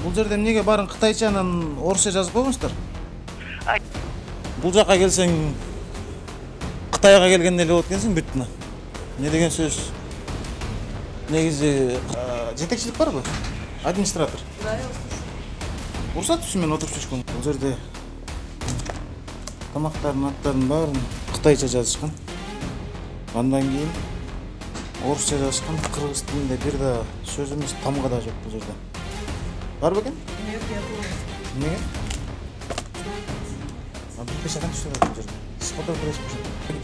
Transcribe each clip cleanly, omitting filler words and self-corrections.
Бул жерде эмнеге барын кытайчанын орусча жазып койгонсуздар? Ай. Бул жака келсең Кытайга келгендей эле болот экенсиң бүттүнө. Не деген сөз? Негизи жетекчилик барбы? Администратор. Да, я услышу. Уруксат түшүн мен отуруп чечкем. Бул жерде тамактардын аттарын баарын кытайча жазышкан. Андан кийин орусча жазышкан, кыргыз тилинде бир да сөз эмес, тамга да жок бул жерде. Бар бекен? Нет, я думаю. Эмнеге? Бир пешадан түшүп атат бул жерде. Сиз фотограф бересизби? Я не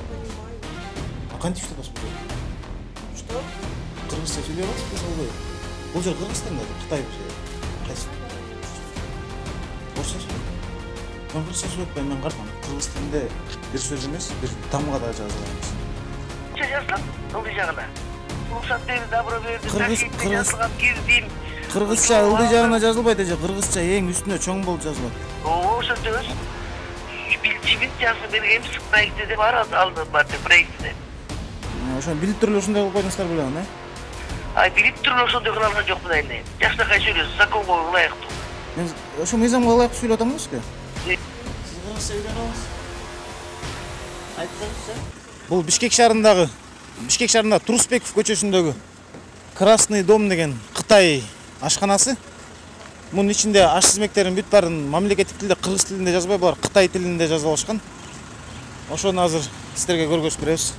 понимаю. Кантип түшүп атасыз бул жерде? Что? Кыргызча сүйлөй аласызбы, албайбы? Бул жер Кыргызстанда, Кытай бул жер. Кайсы? Орусча сүйлөйт. Мен кыргызча сүйлөп атпайм, мен карман. Кыргыз тилинде бир сөз эмес, бир тамга да жазылган. Че жазылат? Ылдый жагына. Уруксат берди, добро берди, Кыргыз- таксиге жазылган, кирдим. Кыргызча ылдый жагына жазылбайт эже, кыргызча эң үстүнө чоң болуп жазылат. Ошо сөз. Билчимин жазып бергенбиз проектиде бар алды бар проектиде. Ошо билип туруп ушундай кылып койдуңуздар белең, э? Ай, билип туруп ошондой кыла алган жокмун айне. Жакшынакай сүйлөсүз, законго ылайыктуу. Мен ошо мыйзамга ылайыктуу сүйлөп атам эмеспи? Э. Сиз кыргызча үйрөнүп алыңыз. Айтсаңызчы. Бул Бишкек шаарында Турусбеков көчөсүндөгү Красный дом деген Кытай ашканасы. Мунун ичинде аш измектерин бүт баарын мамлекеттик тилде, кыргыз тилинде жазбай, булар Кытай тилинде жазып алышкан. Ошону азыр сиздерге көргөзүп беребиз.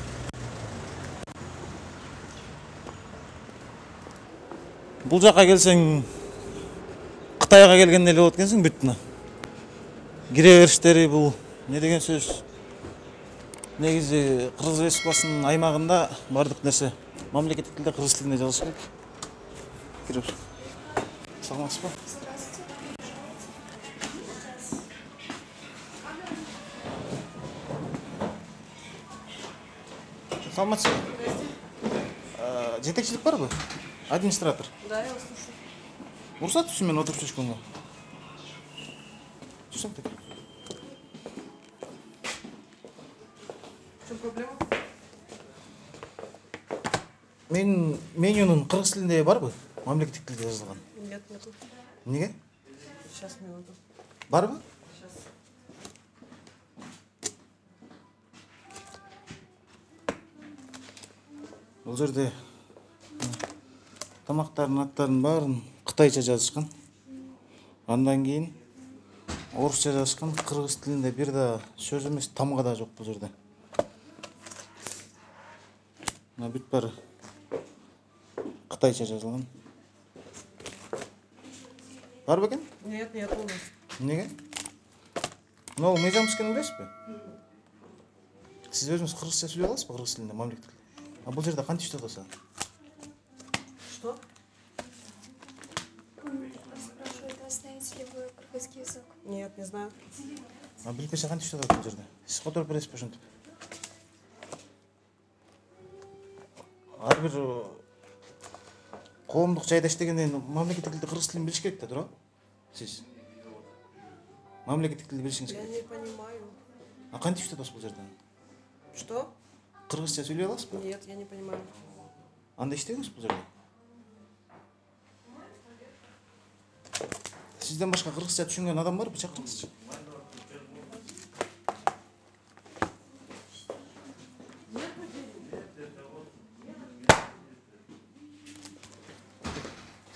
Бул жака келсең Кытайга келгендей эле болот экенсиң бүттүнө. Кире бериштери бул не деген сөз? Негизи Кыргыз Республикасынын аймагында бардык нерсе мамлекеттик тилде, кыргыз тилинде жазылыш керек. Кире бер. Саламатсызбы? Саламатсызбы? Жетекчилик барбы? Администратор. Да, я услышу. Уруксат түшүн мен отуруп чечкенге. Түшүн тек. В чем проблема? Менюнун кыргыз тилинде барбы? Мамлекеттик тилде жазылган. Нет, нету. Эмнеге? Сейчас минуту. Барбы? Сейчас. Бул жерде тамактардын аттарын баарын кытайча жазышкан. Андан кийин орусча жазышкан, кыргыз тилинде бир да сөз эмес, тамга да жок бул жерде. Мына бүт баары кытайча жазылган. Бар бекен? Нет, нет у нас. Эмнеге? Мына мыйзам түшкөнүн билесизби? Сиз өзүңүз кыргызча сүйлөй аласызбы, кыргыз тилинде, мамлекеттик тилде? А бул жерде кантип иштеп атасыз? Что? Спрашивают, а знаете ли вы кыргызский язык? Нет, не знаю. А билбесе кантип иштеп атат бул жерде? Сиз которуп бересизби ошентип? Ар бир коомдук жайда иштегенден мамлекеттик тилде, кыргыз тилин билиш керек да, туурабы? Сиз мамлекеттик тилди билишиңиз Я керек. не понимаю. А кантип иштеп атасыз бул жерде? Что? Кыргызча сүйлөй аласызбы? Нет, я не понимаю. Анда иштеңиз бул жерде. Сизден башка кыргызча түшүнгөн адам барбы? Чакырыңызчы.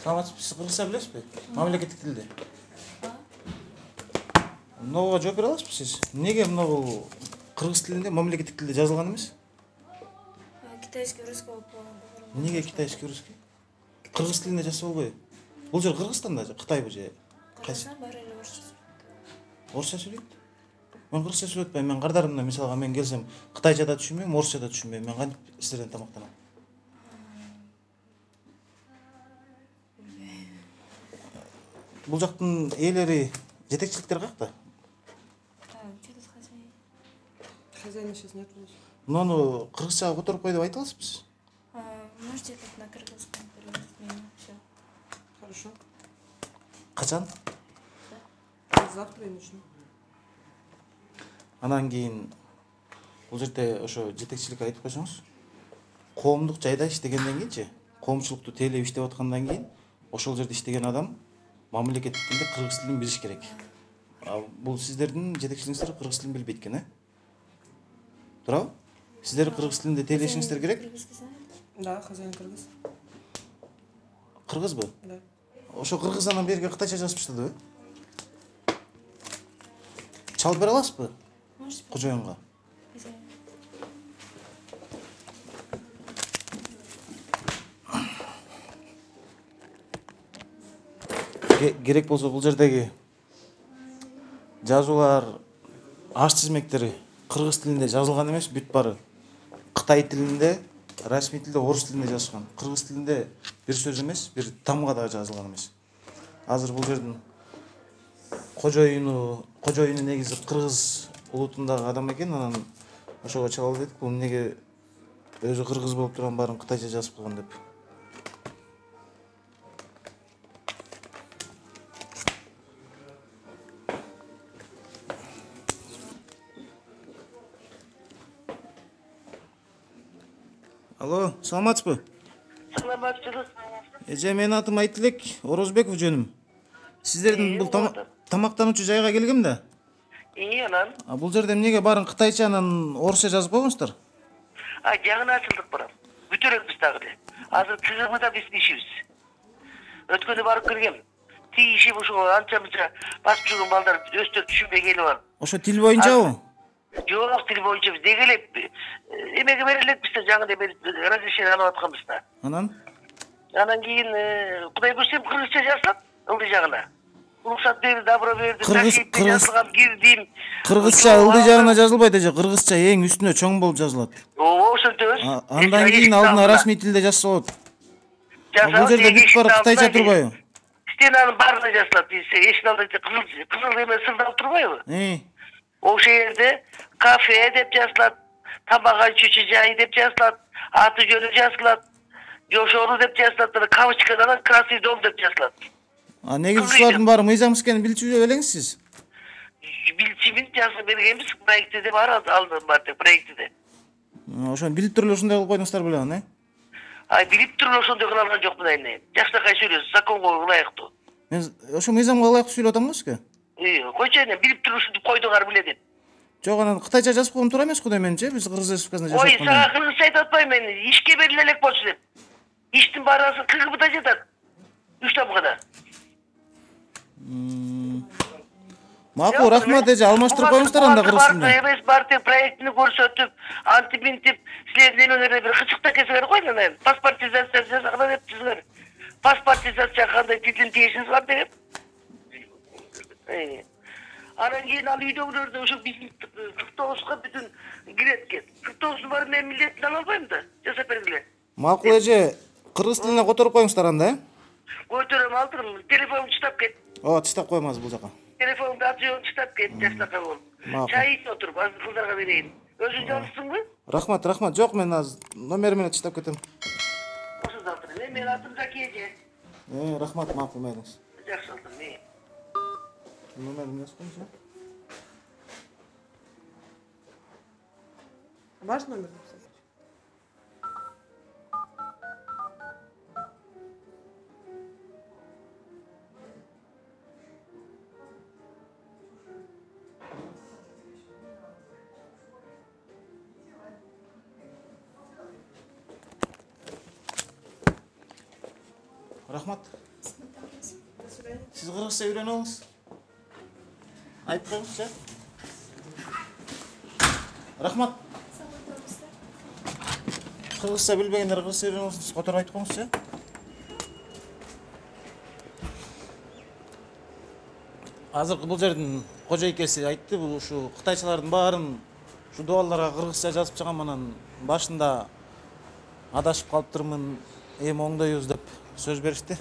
Саламатсызбы, сиз кыргызча билесизби? Мамлекеттик тилде. Мынауга жооп бере аласызбы сиз? Эмнеге мынау кыргыз тилинде, мамлекеттик тилде жазылган эмес? Китайский, русский по Эмнеге китайский, русский? Кыргыз тилинде жазса болбойбу? Бул жер Кыргызстанда же, Кытайбы же? Кайсы? бар эле орусча сүйлөйт. Орусча сүйлөйт? Мен кыргызча сүйлөп атпайм. Мен кардарымда мисалга мен келсем, кытайча да түшүнбөйм, орусча да түшүнбөйм. Мен кантип сиздерден тамактанам? Бул жактын ээлери, жетекчиликтер каякта? Где тут хозяин? Хозяина сейчас нет у нас. Муну кыргызчага которуп кой деп айта аласызбы сиз? Можете как на кыргызском перевести меня? Все. Хорошо. Качан? Завтра и начну. Анан кийин бул жерде ошо жетекчиликке айтып койсоңуз, коомдук жайда иштегенден кийинчи, коомчулукту тейлеп иштеп аткандан кийин ошол жерде иштеген адам мамлекеттик тилде кыргыз тилин билиш керек. Бул сиздердин жетекчилиңиздер кыргыз тилин билбейт экен, туурабы? Сиздер кыргыз тилинде тейлешиңиздер керек. Кыргызский знаете? Да, хозяин кыргыз. Кыргызбы? Да. Ошо кыргыздан берге кытайча жазып таштадыбы? Чалып бере аласызбы Можете кожоюнга? хозяин. Керек болсо бул жердеги жазуулар, аш тизмектери кыргыз тилинде жазылган эмес, бүт бары кытай тилинде, расмий тилде, орус тилинде жазышкан. Кыргыз тилинде бир сөз эмес, бир тамга да жазылган эмес. Азыр бул жердин кожоюну негизи кыргыз улутундагы адам экен, анан ошого чалып дедик, бул эмнеге өзү кыргыз болуп турган баарын кытайча жазып койгон деп. Алло, саламатсызбы? Саламатчылык. Эже, менин атым Айтилек, Орозбеков жөнүм. Сиздердин бул тамактануучу жайга келгем да. Анан? Бул жерде эмнеге баарын кытайча анан орусча жазып койгонсуздар? Жаңы ачылдык барам. Бүтөрөкбүз дагы эле. Азыр КГБда биздин ишибиз. Өткөнү барып келгем. Тиги иши ошо анча-мынча басып жүргөн балдар өстөр түшүнбөй келип алып. Ошо тил боюнчабы? Жок, тил боюнча биз деги эле эмеге берилет бизде жаңы эме разрешение алып атканбыз да. Анан кийин Кудай буйрса кыргызча жазылат ылдый жагына. Уруксат берди, добро берди, такшипте жазылган кирдим. Кыргызча ылдый жагына жазылбайт эже, кыргызча эң үстүнө чоң болуп жазылат. Ооба, ошентебиз. Андан кийин алдына расмий тилде жазса болот. Бул жерде бүт бары кытайча турбайбы? Стенанын баарына жазылат. Эшик алдында кызыл эме сырдалып турбайбы? Ошол жерде кафе деп жазылат, тамак ачуучу жай деп жазылат, аты жөнү жазылат, жошору деп жазылат, кавычкадан красный дом деп жазылат. Негизи ушулардын баары мыйзамсыз экенин билчү белеңиз сиз? Билчимин жазып бергенбиз, проектиде бар, алдым бар деп проектиде. Ошону билип туруп эле ушундай кылып койдуңуздар беле аны, билип туруп эле ошондой кыла алган жокмун айне. Жакшынакай сүйлөсүз, законго ылайыктуу. Мен ошо мыйзамга ылайыктуу сүйлөп атам го сизге. Койчу эне, билип туруп ушинтип койдуңар беле деп. Жок, анан кытайча жазып койгон туура эмес кудай менчи, биз Кыргыз Республикасында жашап атканда. Сага кыргызча айтып атпайм мен, ишке бериле элек болчу деп. Иштин баасы КГБда жатат. 3 тамкада. Макул, рахмат эже, алмаштырып коюңуздар анда кыргыз тилинде. Эмес, партия проектини көрсөтүп, антиминтип, силердин немелерге бир кычыкта кесиңер койгон анан. Паспортизация жасаган деп түзүңөр. Паспортизация кандай тилдин тиешиңиз бар деп. Анан кийин ал үйдөгүлөрдө ошо биздин 49га бүтүн кирет экен. 49 бар мен милдетин ала албайм да, жасап бергиле. Макул эже, кыргыз тилине которуп коюңуздар анда, Көтөрөм, алдырым, телефонду чытап кет. Ооба, чытап коем азыр бул жака. Телефонду аты жөнүн чытап кет, жакшынакай болуп. Чай ичип отуруп, азыр кыздарга берейин. Өзүң жалгызсыңбы? Рахмат. Жок, мен азыр номер менен чытап кетем. Ошондо алдырым. Менин атым Заки эже. Рахмат, макул мейріңіз. Жақсы алдым. Номерін жазып қойыңыз. Ваш номер написать? Рахмат. До свидания. Сіз қырғызша үйрене алыңыз. Айтып қойыңызшы. Рахмат. Қырғызша білбегендер қырғызша үйрене алсын. Сіз қотыр айтып қойыңызшы. Азыркы бұл жердің қожайкесі айтты, бұл ушу қытайчылардың барын ушу дуалларга кыргызча жазып чыгам, анан башында адашып калыптырмын, эми оңдойбуз деп сөз беришти.